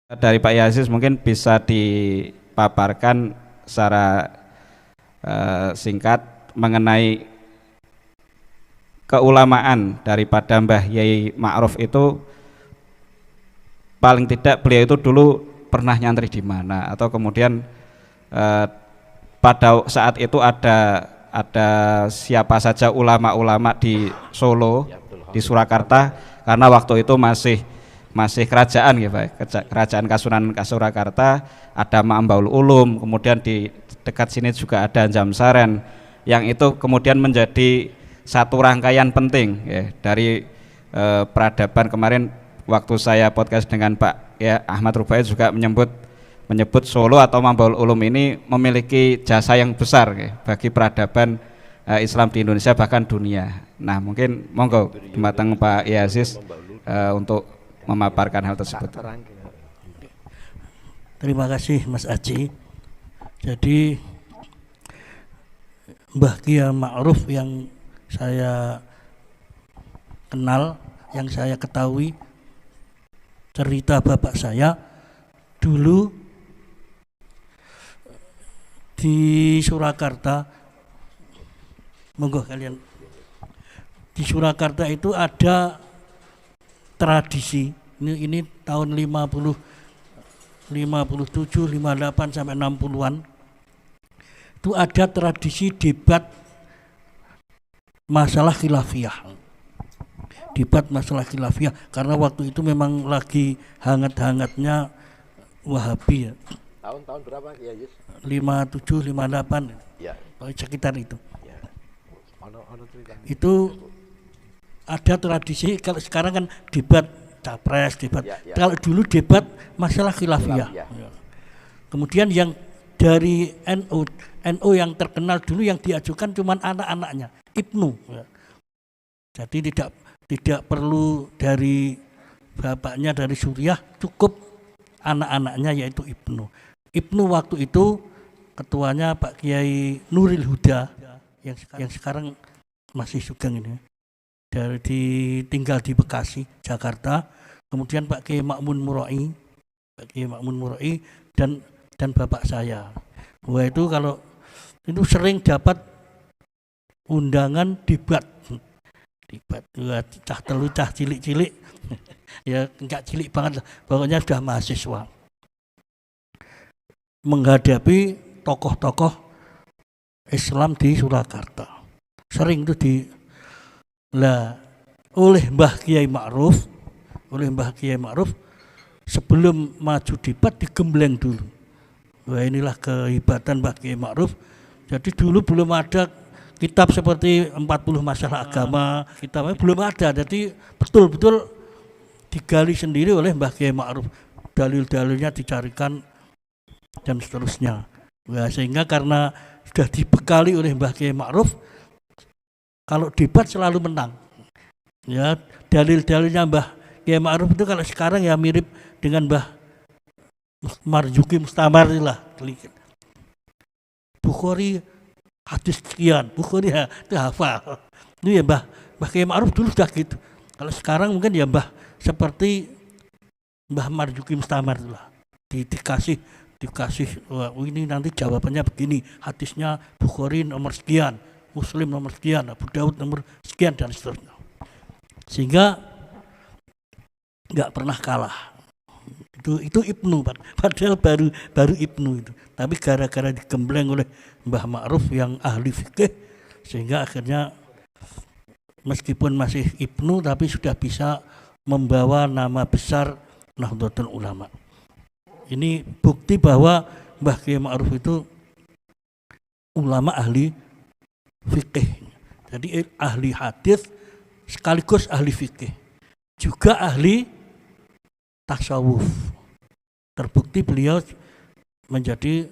Dari Pak Yazis mungkin bisa dipaparkan secara singkat mengenai keulamaan daripada Mbah Yai Ma'ruf itu, paling tidak beliau itu dulu pernah nyantri di mana, atau kemudian pada saat itu ada siapa saja ulama-ulama di Solo, di Surakarta, karena waktu itu masih kerajaan ya Pak, kerajaan Kasunanan Surakarta, ada Ma'ambaul Ulum, kemudian di dekat sini juga ada Jamsaren, yang itu kemudian menjadi satu rangkaian penting ya, dari peradaban. Kemarin waktu saya podcast dengan Pak ya Ahmad Rubai juga menyebut Solo atau Ma'ambaul Ulum ini memiliki jasa yang besar ya, bagi peradaban Islam di Indonesia bahkan dunia. Nah mungkin monggo matang Pak Yazis untuk memaparkan hal tersebut. Terima kasih Mas Aji. Jadi Mbah Kiai Ma'ruf yang saya kenal, yang saya ketahui cerita bapak saya dulu di Surakarta. Monggo kalian. Di Surakarta itu ada tradisi, ini tahun 57, 58 sampai 60-an. Itu ada tradisi debat masalah khilafiyah. Debat masalah khilafiyah karena waktu itu memang lagi hangat-hangatnya Wahabi ya. Tahun berapa ya, Yus? 57, 58. Ya. Sekitar itu. Ya. Itu ada tradisi, kalau sekarang kan debat capres, debat. Kalau dulu debat masalah khilafiyah. Ya. Kemudian yang dari NU yang terkenal dulu yang diajukan cuma anak-anaknya, Ibnu. Ya. Jadi tidak perlu dari bapaknya dari Suriah, cukup anak-anaknya yaitu Ibnu. Ibnu waktu itu ketuanya Pak Kiai Nuril Huda yang sekarang masih sugeng ini. Tinggal di Bekasi, Jakarta. Kemudian Pak Kiai Ma'mun Murai dan bapak saya. Wah itu kalau itu sering dapat undangan debat cah telu cah cilik-cilik ya enggak cilik banget lah, pokoknya sudah mahasiswa menghadapi tokoh-tokoh Islam di Surakarta. Sering itu oleh Mbah Kiai Ma'ruf sebelum maju debat digembleng dulu. Wah inilah kehebatan Mbah Kiai Ma'ruf. Jadi dulu belum ada kitab seperti 40 masalah agama, kitabnya belum ada. Jadi betul-betul digali sendiri oleh Mbah Kiai Ma'ruf. Dalil-dalilnya dicarikan dan seterusnya. Wah, sehingga karena sudah dibekali oleh Mbah Kiai Ma'ruf, kalau debat selalu menang. Ya, dalil-dalilnya Mbah Kiai Ma'ruf itu kalau sekarang ya mirip dengan Mbah Marzuki Mustamar lah. Bukhari hadis sekian, Bukhari ya, itu hafal. Itu ya Mbah Kiai Ma'ruf dulu sudah gitu. Kalau sekarang mungkin ya Mbah seperti Mbah Marzuki Mustamar lah. Dikasih wah, ini nanti jawabannya begini, hadisnya Bukhari nomor sekian, Muslim nomor sekian, Abu Daud nomor sekian dan seterusnya. Sehingga nggak pernah kalah. Itu Ibnu, padahal baru Ibnu itu. Tapi gara-gara digembleng oleh Mbah Ma'ruf yang ahli fikih, sehingga akhirnya meskipun masih Ibnu tapi sudah bisa membawa nama besar Nahdlatul Ulama. Ini bukti bahwa Mbah Kiai Ma'ruf itu ulama ahli fikih. Jadi ahli hadis sekaligus ahli fikih. Juga ahli tasawuf. Terbukti beliau menjadi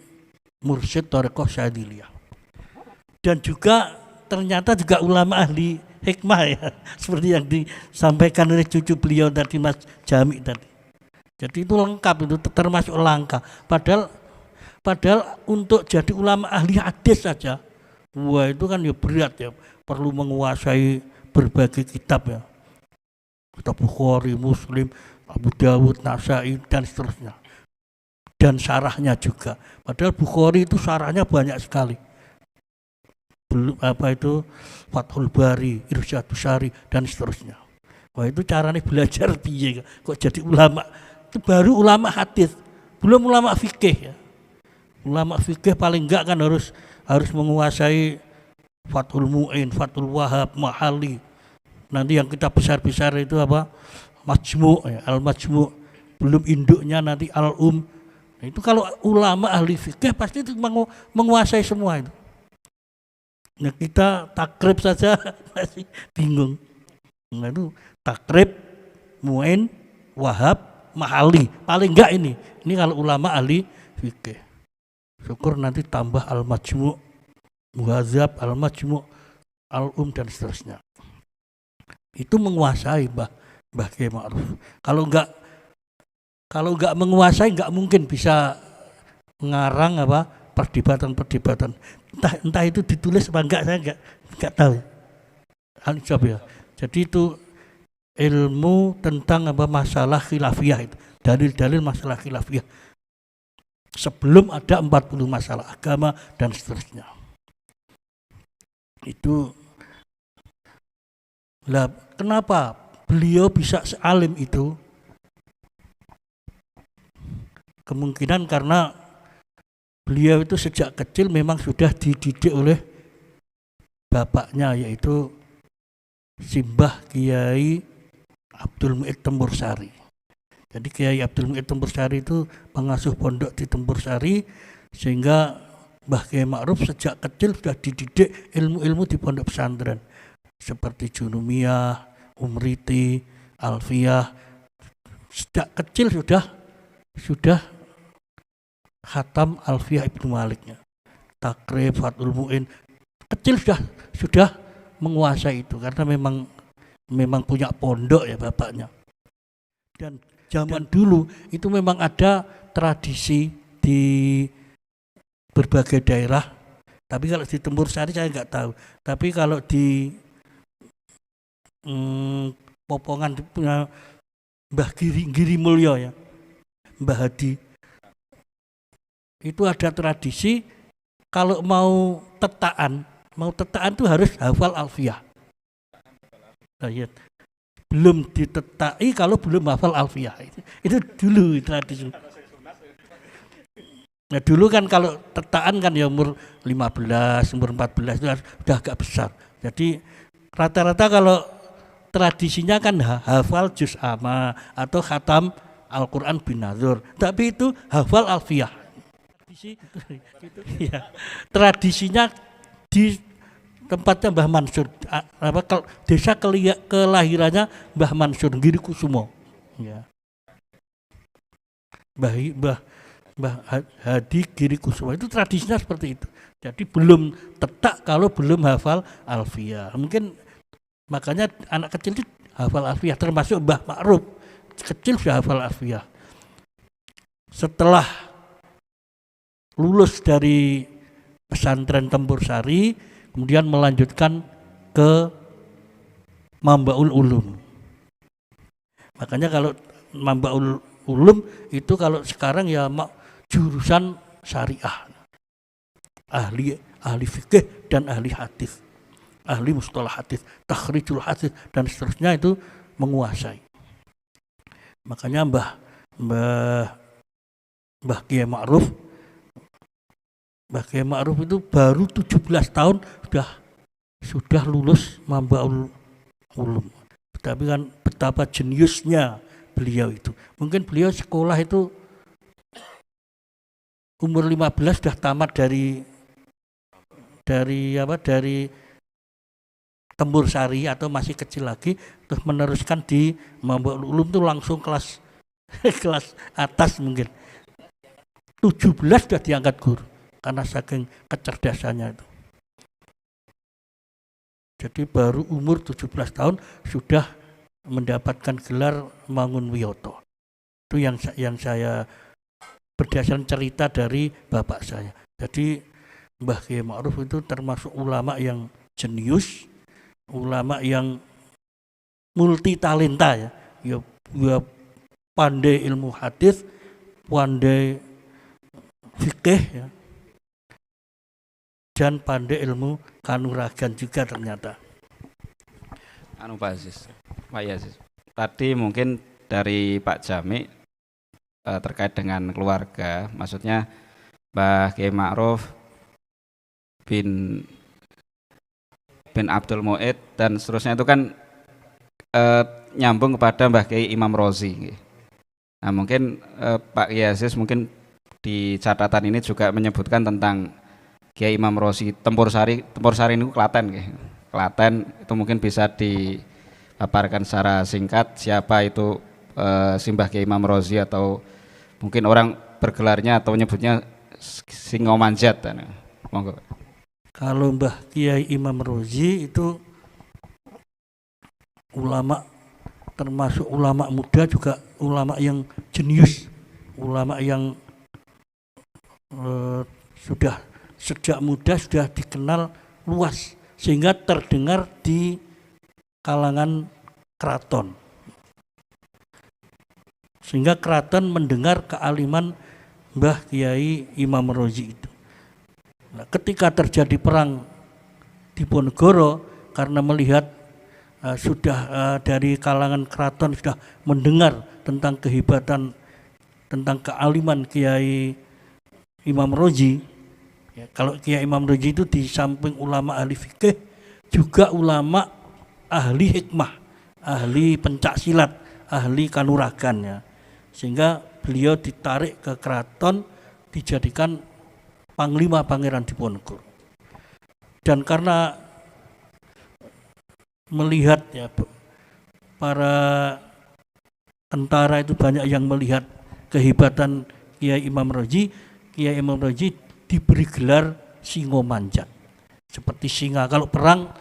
mursyid Thariqah Syadziliyah. Dan juga ternyata juga ulama ahli hikmah ya, seperti yang disampaikan oleh cucu beliau tadi Mas Jami tadi. Jadi itu lengkap, itu termasuk langka. Padahal untuk jadi ulama ahli hadis saja, wah itu kan ya berat ya, perlu menguasai berbagai kitab ya. Kitab Bukhari, Muslim, Abu Dawud, Nasai dan seterusnya. Dan syarahnya juga. Padahal Bukhari itu syarahnya banyak sekali. Belum apa itu Fathul Bari, Irsyadus Sari dan seterusnya. Wah, itu caranya belajar piye kok jadi ulama. Itu baru ulama hadis, belum ulama fikih ya. Ulama fikih paling enggak kan harus menguasai Fathul Mu'in, Fathul Wahab, Mahali. Nanti yang kita besar-besar itu apa? Majmu' ya, Al-Majmu'. Belum induknya nanti Al-Um. Nah, itu kalau ulama ahli fikih pasti itu menguasai semua itu. Nah, kita takrib saja masih bingung. Nah, itu takrib, Mu'in, Wahab, Mahali. Paling enggak ini. Ini kalau ulama ahli fikih. Syukur nanti tambah Al-Majmu', Muhadzab, Al-Majmu', Al-Um dan seterusnya. Itu menguasai Mbah Kiai Ma'ruf. Kalau enggak menguasai enggak mungkin bisa ngarang apa perdebatan. Entah itu ditulis apa enggak, saya enggak tahu. Ya. Jadi itu ilmu tentang apa masalah khilafiyah itu. Dalil-dalil masalah khilafiyah. Sebelum ada 40 masalah agama dan seterusnya. Itu lah, kenapa beliau bisa sealim itu? Kemungkinan karena beliau itu sejak kecil memang sudah dididik oleh bapaknya, yaitu Simbah Kiai Abdul Mu'id Tempursari. Jadi Kiai Abdul Mu'id Tempursari itu pengasuh pondok di Tempursari, sehingga Mbah Kiai Ma'ruf sejak kecil sudah dididik ilmu-ilmu di pondok pesantren seperti Junumiyah, Umriti, Alfiyah. Sejak kecil sudah khatam Alfiyah Ibnu Maliknya, Takrib, Fathul Mu'in. Kecil sudah menguasai itu karena memang punya pondok ya bapaknya. Dan zaman dulu itu memang ada tradisi di berbagai daerah. Tapi kalau di Tempursari saya nggak tahu. Tapi kalau di Popongan punya Mbah Giri Mulyo ya, Mbah Hadi, itu ada tradisi kalau mau tetaan tuh harus hafal Alfiyah. Nah, belum ditetai kalau belum hafal Alfiyah. Itu dulu tradisi. Nah, dulu kan kalau tetaan kan ya umur 15, umur 14 itu sudah agak besar. Jadi rata-rata kalau tradisinya kan hafal juz amma atau khatam Al-Quran bin Nazur. Tapi itu hafal Alfiyah. Tradisinya di tempatnya Mbah Mansur, desa kelahirannya Mbah Mansur Giri Kusumo. Ya. Mbah Hadi Giri Kusumo itu tradisinya seperti itu. Jadi belum tetak kalau belum hafal Alfiyah. Mungkin makanya anak kecil itu hafal Alfiyah, termasuk Mbah Ma'ruf kecil sudah hafal Alfiyah. Setelah lulus dari pesantren Tempursari, kemudian melanjutkan ke Mambaul Ulum. Makanya kalau Mambaul Ulum itu kalau sekarang ya jurusan syariah, ahli fikih dan ahli hadis, ahli mustalah hadis, takhrijul hadis dan seterusnya itu menguasai. Makanya Mbah Kiai Ma'ruf itu baru 17 tahun sudah lulus Mambaul Ulum. Tapi kan betapa jeniusnya beliau itu. Mungkin beliau sekolah itu umur 15 sudah tamat dari Tempursari atau masih kecil lagi, terus meneruskan di Mambaul Ulum itu langsung kelas atas mungkin. 17 sudah diangkat guru karena saking kecerdasannya itu. Jadi baru umur 17 tahun sudah mendapatkan gelar Mangunwiyoto. Itu yang saya berdasarkan cerita dari bapak saya. Jadi Mbah Kiai Ma'ruf itu termasuk ulama yang jenius, ulama yang multi talenta ya. Ya pandai ilmu hadis, pandai fikih ya, dan pandai ilmu kanuragan juga ternyata. Pak Aziz, Pak Aziz. Tadi mungkin dari Pak Jami terkait dengan keluarga, maksudnya Mbah Kiai Ma'ruf bin Abdul Mu'id dan seterusnya itu kan nyambung kepada Mbah Kiai Imam Rozi. Nah mungkin Pak Kiai Aziz mungkin di catatan ini juga menyebutkan tentang Kiai Imam Rozi Tempur Sari ini Klaten Klaten, itu mungkin bisa dipaparkan secara singkat siapa itu Simbah Kiai Imam Rozi, atau mungkin orang bergelarnya atau menyebutnya Singo Manjat. Monggo. Kalau Mbah Kiai Imam Rozi itu ulama, termasuk ulama muda juga ulama yang jenius, ulama yang sudah sejak muda sudah dikenal luas sehingga terdengar di kalangan keraton, sehingga keraton mendengar kealiman Mbah Kiai Imam Rozi itu. Nah, ketika terjadi perang di Ponegoro, karena melihat sudah dari kalangan keraton sudah mendengar tentang kehebatan, tentang kealiman Kiai Imam Rozi. Ya, kalau Kiai Imam Rozi itu di samping ulama ahli fikih juga ulama ahli hikmah, ahli pencak silat, ahli kanuragan ya. Sehingga beliau ditarik ke keraton dijadikan Panglima Pangeran Diponegoro. Dan karena melihat ya para tentara itu banyak yang melihat kehebatan Kiai Imam Rozi, Kiai Imam Rozi diberi gelar Singo Manjat, seperti singa. Kalau perang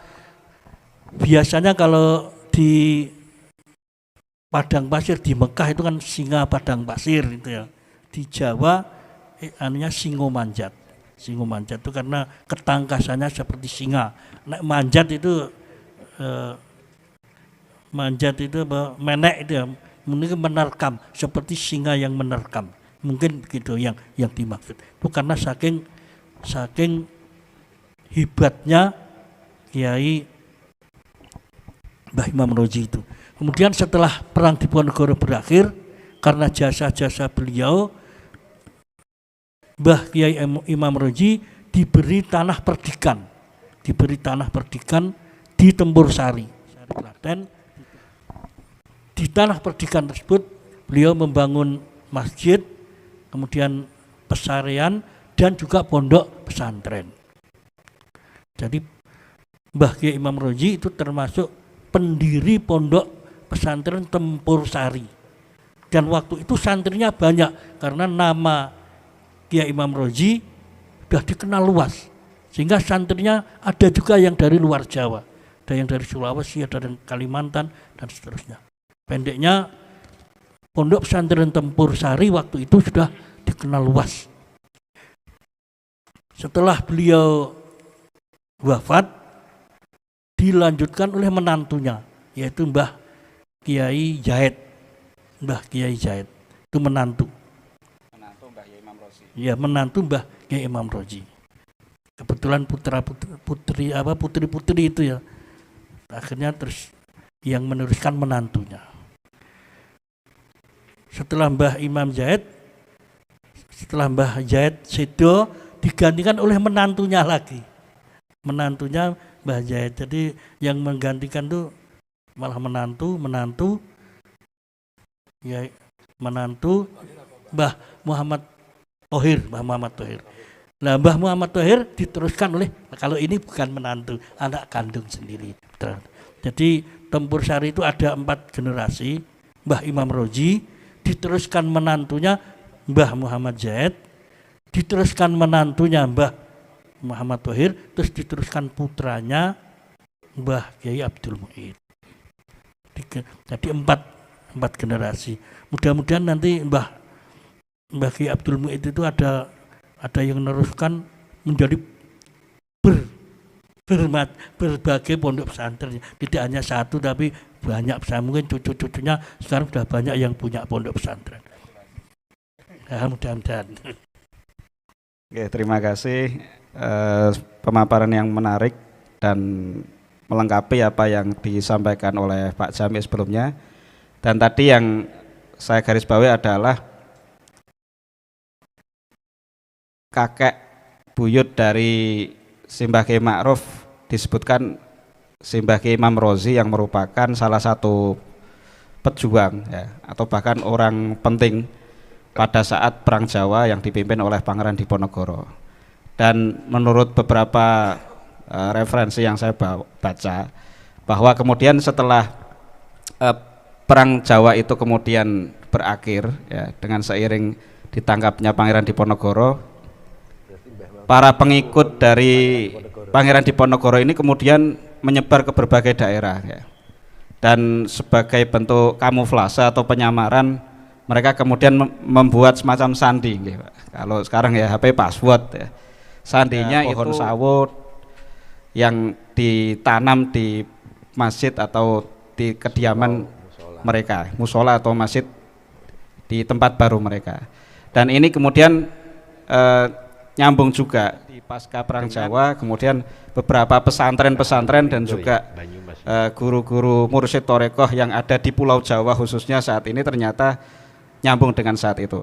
biasanya kalau di padang pasir di Mekah itu kan singa padang pasir itu ya. Di Jawa anunya Singo Manjat. Singo Manjat itu karena ketangkasannya seperti singa. Nek manjat itu menek itu ya, mungkin menerkam seperti singa yang menerkam. Mungkin begitu yang dimaksud. Itu karena saking hebatnya Kiai Mbah Imam Rozi itu. Kemudian setelah perang Diponegoro berakhir, karena jasa-jasa beliau, Mbah Kiai Imam Rozi diberi tanah perdikan di Tempur Sari, Klaten. Di tanah perdikan tersebut beliau membangun masjid, kemudian pesarean, dan juga pondok pesantren. Jadi Mbah Kiai Imam Rozi itu termasuk pendiri pondok pesantren Tempur Sari. Dan waktu itu santrinya banyak karena nama Kiai Imam Rozi sudah dikenal luas. Sehingga santrinya ada juga yang dari luar Jawa, ada yang dari Sulawesi, ada dari Kalimantan, dan seterusnya. Pendeknya pondok pesantren Tempur Sari waktu itu sudah dikenal luas. Setelah beliau wafat, dilanjutkan oleh menantunya, yaitu Mbah Kiai Zahid. Mbah Kiai Zahid itu menantu Mbah Kiai Imam Rozi. Ya, menantu Mbah Kiai Imam Rozi. Kebetulan putri-putri itu ya. Akhirnya terus yang meneruskan menantunya. Setelah Mbah Zahid sedo, digantikan oleh menantunya lagi. Menantunya Mbah Zahid. Jadi yang menggantikan tuh malah menantu ya, menantu Mbah Muhammad Thohir. Nah, Mbah Muhammad Thohir diteruskan oleh, kalau ini bukan menantu, anak kandung sendiri. Jadi Tempur Sari itu ada 4 generasi. Mbah Imam Rozi, diteruskan menantunya Mbah Muhammad Zahid, diteruskan menantunya Mbah Muhammad Thohir, terus diteruskan putranya Mbah Kiai Abdul Mu'id. Jadi 4 generasi. Mudah-mudahan nanti Mbah Kiai Abdul Mu'id itu ada yang meneruskan menjadi berbagai pondok pesantren, tidak hanya satu tapi banyak pesantren, mungkin cucu-cucunya sekarang sudah banyak yang punya pondok pesantren. Ya, mudah-mudahan. Oke, terima kasih pemaparan yang menarik dan melengkapi apa yang disampaikan oleh Pak Jami sebelumnya. Dan tadi yang saya garis bawahi adalah kakek buyut dari Simbah Kiai Ma'ruf disebutkan Simbah Kiai Imam Rozi yang merupakan salah satu pejuang ya, atau bahkan orang penting pada saat Perang Jawa yang dipimpin oleh Pangeran Diponegoro. Dan menurut beberapa referensi yang saya baca, bahwa kemudian setelah Perang Jawa itu kemudian berakhir ya, dengan seiring ditangkapnya Pangeran Diponegoro, para pengikut dari Pangeran Diponegoro ini kemudian menyebar ke berbagai daerah ya. Dan sebagai bentuk kamuflase atau penyamaran, mereka kemudian membuat semacam sandi gitu. Kalau sekarang ya HP password ya. Sandinya pohon sawo yang ditanam di masjid atau di kediaman mereka, musola atau masjid di tempat baru mereka. Dan ini kemudian nyambung juga di pasca Perang Jawa, kemudian beberapa pesantren-pesantren dan juga guru-guru mursyid Torekoh yang ada di Pulau Jawa khususnya saat ini ternyata nyambung dengan saat itu.